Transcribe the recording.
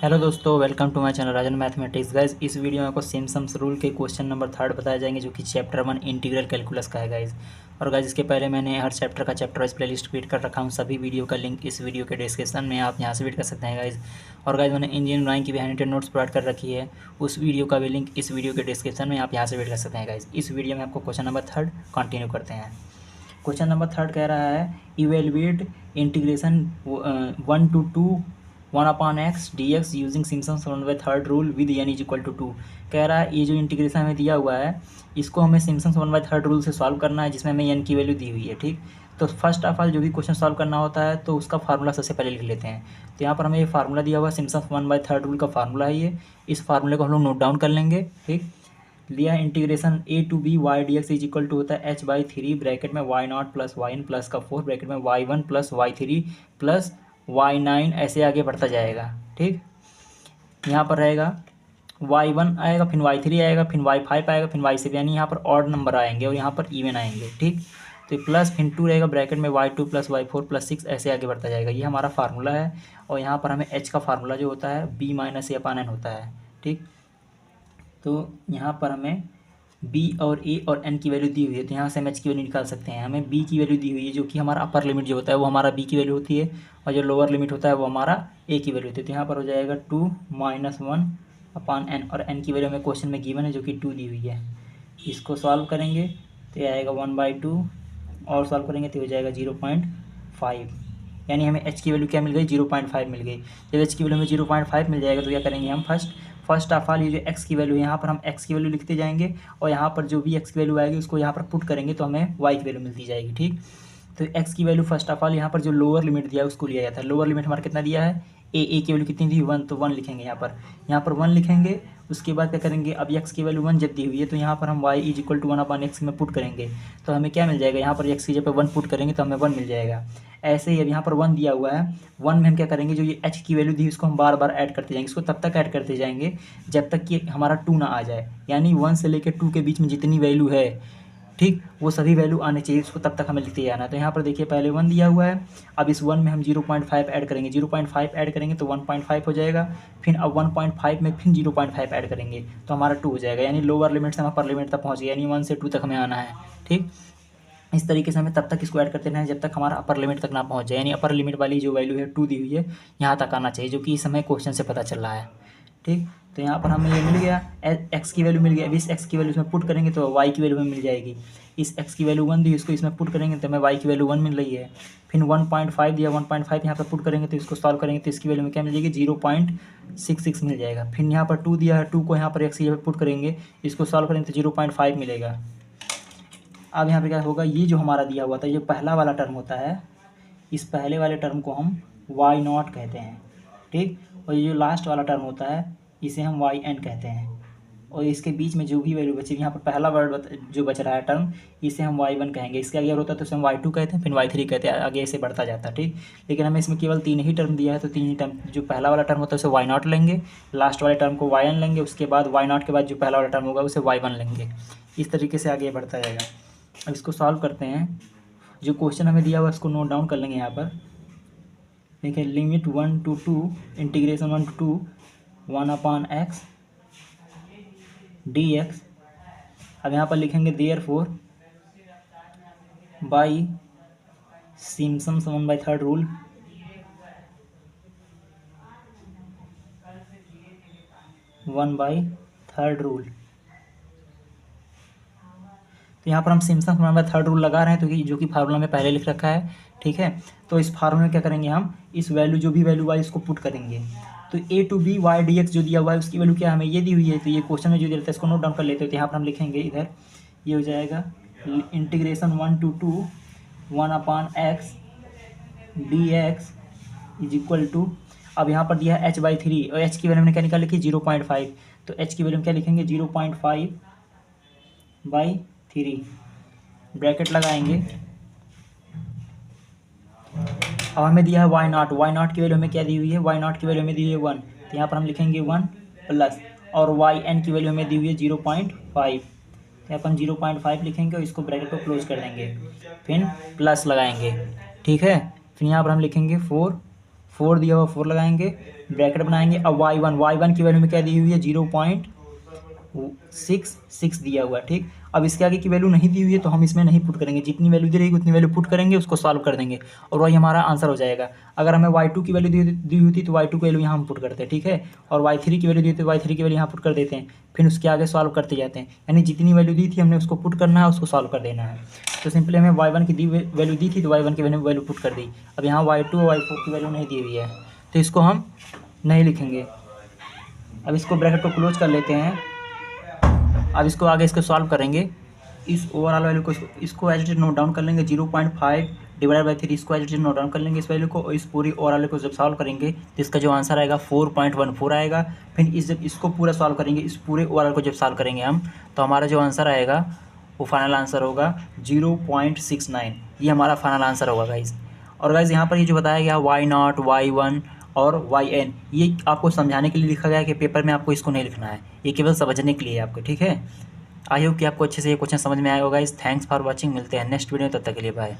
Hello दोस्तों, welcome to my channel Rajan mathematics. Guys, इस video में आपको सिम्पसन्स रूल के क्वेश्चन नंबर 3 बताए जाएंगे, जो कि चैप्टर 1 इंटीग्रल कैलकुलस का है गाइज। और गाइज, इसके पहले मैंने हर चैप्टर का चैप्टर वाइज प्लेलिस्ट क्रिएट कर रखा हूँ। सभी वीडियो का लिंक इस वीडियो के डिस्क्रिप्शन में, आप यहाँ से रीड कर सकते हैं गाइज। और गाइज, मैंने इंजीनियरिंग ड्राइंग की भी हैंड नोट्स प्रोवाइड कर रखी है, उस वीडियो का भी लिंक इस वीडियो के डिस्क्रिप्शन में, आप यहाँ से रीड कर सकते हैं गाइज। इस वीडियो में आपको क्वेश्चन नंबर 3 कंटिन्यू करते हैं। क्वेश्चन नंबर 3 कह रहा है evaluate integration 1 to 2 1/x dx using Simpson's 1/3 rule with n is equal to 2। कह रहा है ये जो इंटीग्रेशन हमें दिया हुआ है, इसको हमें सिम्पसन्स 1/3 रूल से सॉल्व करना है, जिसमें हमें n की वैल्यू दी हुई है। ठीक, तो फर्स्ट ऑफ ऑल जो भी क्वेश्चन सॉल्व करना होता है तो उसका फार्मूला सबसे पहले लिख लेते हैं। तो यहाँ पर हमें ये फार्मूला दिया हुआ है, सिम्पसन्स 1/3 रूल का फार्मूला है ये। इस फार्मूले को हम लोग नोट डाउन कर लेंगे। ठीक, लिया integration a to b y dx is equal to होता है h/3 ब्रैकेट में y0 plus y n plus का 4 ब्रैकेट में y1 plus y3 plus y9, ऐसे आगे बढ़ता जाएगा। ठीक, यहाँ पर रहेगा y1 आएगा, फिर y3 आएगा, फिर y5 आएगा, फिर y7, यानी यहाँ पर ऑड नंबर आएंगे और यहाँ पर इवन आएंगे। ठीक, तो प्लस फिर 2 रहेगा ब्रैकेट में y2 प्लस y4 प्लस 6, ऐसे आगे बढ़ता जाएगा। ये हमारा फार्मूला है। और यहाँ पर हमें h का फार्मूला जो होता है b माइनस a/n होता है। ठीक, तो यहाँ पर हमें b और a और n की वैल्यू दी हुई है, तो यहाँ से हम h की वैल्यू निकाल सकते हैं। हमें b की वैल्यू दी हुई है, जो कि हमारा अपर लिमिट जो होता है वो हमारा b की वैल्यू होती है, और जो लोअर लिमिट होता है वो हमारा a की वैल्यू होती है। तो यहाँ पर हो जाएगा 2 - 1/n, और n की वैल्यू हमें क्वेश्चन में गिवन है, जो कि 2 दी हुई है। इसको सॉल्व करेंगे तो ये आएगा 1/2, और सॉल्व करेंगे तो हो जाएगा 0.5, यानी हमें h की वैल्यू क्या मिल गई, 0.5 मिल गई। जब h की वैल्यू में 0.5 मिल जाएगा तो क्या करेंगे हम, फर्स्ट ऑफ ऑल ये जो x की वैल्यू है, यहाँ पर हम x की वैल्यू लिखते जाएंगे, और यहाँ पर जो भी x की वैल्यू आएगी उसको यहाँ पर पुट करेंगे तो हमें y की वैल्यू मिलती जाएगी। ठीक, तो x की वैल्यू फर्स्ट ऑफ ऑल यहाँ पर जो लोअर लिमिट दिया है उसको लिया जाता है। लोअर लिमिट हमारा कितना दिया है, a की वैल्यू कितनी थी, 1, तो 1 लिखेंगे यहाँ पर 1 लिखेंगे। उसके बाद क्या करेंगे, अब x की वैल्यू 1 जब दी हुई है तो यहाँ पर हम y is equal to 1/x में पुट करेंगे, तो हमें क्या मिल जाएगा, यहाँ पर x की जगह पर 1 पुट करेंगे तो हमें 1 मिल जाएगा। ऐसे ही अब यहाँ पर 1 दिया हुआ है, 1 में हम क्या करेंगे, जो ये h की वैल्यू दी उसको हम बार बार ऐड करते जाएंगे। इसको तब तक ऐड करते जाएंगे जब तक कि हमारा 2 ना आ जाए, यानी 1 से लेकर 2 के बीच में जितनी वैल्यू है, ठीक, वो सभी वैल्यू आने चाहिए, उसको तब तक हमें लिखते जाना है। तो यहाँ पर देखिए पहले 1 दिया हुआ है, अब इस 1 में हम 0.5 ऐड करेंगे, 0.5 ऐड करेंगे तो 1.5 हो जाएगा। फिर अब 1.5 में फिर 0.5 ऐड करेंगे तो हमारा 2 हो जाएगा, यानी लोअर लिमिट से हम अपर लिमिट तक पहुँच गए, यानी 1 से 2 तक हमें आना है। ठीक, इस तरीके से हमें तब तक इसको ऐड करते रहना है जब तक हमारा अपर लिमिट तक ना पहुँच जाए, यानी अपर लिमिट वाली जो वैल्यू है 2 दी हुई है यहाँ तक आना चाहिए, जो कि इस हमें क्वेश्चन से पता चल रहा है। ठीक, तो यहाँ पर हमें ये मिल गया, x की वैल्यू मिल गया। अब इस x की वैल्यू इसमें पुट करेंगे तो y की वैल्यू हमें मिल जाएगी। इस x की वैल्यू 1 दी, इसको इसमें पुट करेंगे तो हमें y की वैल्यू 1 मिल रही है। फिर 1.5 दिया, 1.5 यहाँ पर पुट करेंगे तो इसको सॉल्व करेंगे तो इसकी वैल्यू में क्या मिल जाएगी, 0.66 मिल जाएगा। फिर यहाँ पर 2 दिया है, 2 को यहाँ पर x की जगह पुट करेंगे, इसको सॉल्व करेंगे तो 0.5 मिलेगा। अब यहाँ पे क्या होगा, ये जो हमारा दिया हुआ था, ये पहला वाला टर्म होता है, इस पहले वाले टर्म को हम y0 कहते हैं। ठीक, और ये जो लास्ट वाला टर्म होता है इसे हम yn कहते हैं, और इसके बीच में जो भी वैल्यू बचेगी, यहाँ पर पहला वर्ड जो बच रहा है टर्म, इसे हम y1 कहेंगे। इसके आगे अगर होता है तो इसे हम y2 कहते हैं, फिर y3 कहते हैं, आगे ऐसे बढ़ता जाता है। ठीक, लेकिन हमें इसमें केवल 3 ही टर्म दिया है, तो 3 ही टर्म, जो पहला वाला टर्म होता है उसे y0 लेंगे, लास्ट वाले टर्म को yn लेंगे, उसके बाद y0 के बाद जो पहला वाला टर्म होगा उसे y1 लेंगे। इस तरीके से आगे बढ़ता जाएगा। अब इसको सॉल्व करते हैं। जो क्वेश्चन हमें दिया हुआ है उसको नोट डाउन कर लेंगे यहाँ पर। देखिए, limit 1 to 2 integration 1 to 2 1/x dx। अब यहाँ पर लिखेंगे देयरफॉर बाई सिम्पसन्स 1/3 रूल तो यहाँ पर हम सिम्पसन्स 1/3 रूल लगा रहे हैं, तो जो कि फार्मूला में पहले लिख रखा है। ठीक है, तो इस फार्मूला में क्या करेंगे, हम इस वैल्यू जो भी वैल्यू आई इसको पुट करेंगे। तो a to b y dx जो दिया हुआ है उसकी वैल्यू क्या हमें ये दी हुई है, तो ये क्वेश्चन में जो दिया रहता है इसको नोट डाउन कर लेते हैं। तो यहाँ पर हम लिखेंगे, इधर ये हो जाएगा integration 1 to 2 1/x dx is equal to, अब यहाँ पर दिया है h/3, और h की वैल्यू हमने क्या निकाल लिखी, 0.5, तो h की वैल्यू हम क्या लिखेंगे, 0.5/3 ब्रैकेट लगाएंगे। अब हमें दिया है y0 की वैल्यू हमें क्या दी हुई है, y0 की वैल्यू हमें दी हुई है 1, तो यहाँ पर हम लिखेंगे 1 प्लस, और yn की वैल्यू हमें दी हुई है 0.5, तो यहाँ पर हम 0.5 लिखेंगे और इसको ब्रैकेट को क्लोज कर देंगे, फिर प्लस लगाएंगे। ठीक है, फिर यहाँ पर हम लिखेंगे 4 दिया हुआ 4 लगाएंगे, ब्रैकेट बनाएंगे। अब y1 की वैल्यू में क्या दी हुई है 0.66 दिया हुआ है, ठीक। अब इसके आगे की वैल्यू नहीं दी हुई है तो हम इसमें नहीं पुट करेंगे, जितनी वैल्यू दी रहेगी उतनी वैल्यू पुट करेंगे, उसको सॉल्व कर देंगे और वही हमारा आंसर हो जाएगा। अगर हमें y2 की वैल्यू दी हुई थी तो y2 की वैल्यू यहाँ हम पुट करते हैं, ठीक है, और y3 की वैल्यू दी थी तो y3 की वैल्यू यहाँ पुट कर देते हैं, फिर उसके आगे सॉल्व करते जाते हैं। यानी जितनी वैल्यू दी थी हमने उसको पुट करना है, उसको सॉल्व कर देना है। तो सिंपली हमें y1 की वैल्यू दी थी तो y1 की वैल्यू पुट कर दी। अब यहाँ y2 और y4 की वैल्यू नहीं दी हुई है तो इसको हम नहीं लिखेंगे। अब इसको ब्रैकेट को क्लोज कर लेते हैं। अब इसको आगे इसको सॉल्व करेंगे, इस ओवरऑल वैल्यू को इसको as it is note down कर लेंगे, 0.5 डिवाइड बाई 3 इसको as it is note down कर लेंगे इस वैल्यू को, और इस पूरी ओवरऑल वैल्यू को जब सॉल्व करेंगे तो इसका जो आंसर आएगा 4.14 आएगा। फिर जब इसको पूरा सॉल्व करेंगे, इस पूरे ओवरऑल को जब सॉल्व करेंगे हम, तो हमारा जो आंसर आएगा वो फाइनल आंसर होगा 0.69। ये हमारा फाइनल आंसर होगा गाइज। और गाइज यहाँ पर ये जो बताया गया y0, y1 और yn, ये आपको समझाने के लिए लिखा गया है कि पेपर में आपको इसको नहीं लिखना है, ये केवल समझने के लिए आपको, ठीक है। आई होप कि आपको अच्छे से ये क्वेश्चन समझ में आएगा गाइस। थैंक्स फॉर वाचिंग, मिलते हैं नेक्स्ट वीडियो, तब तक के लिए बाय।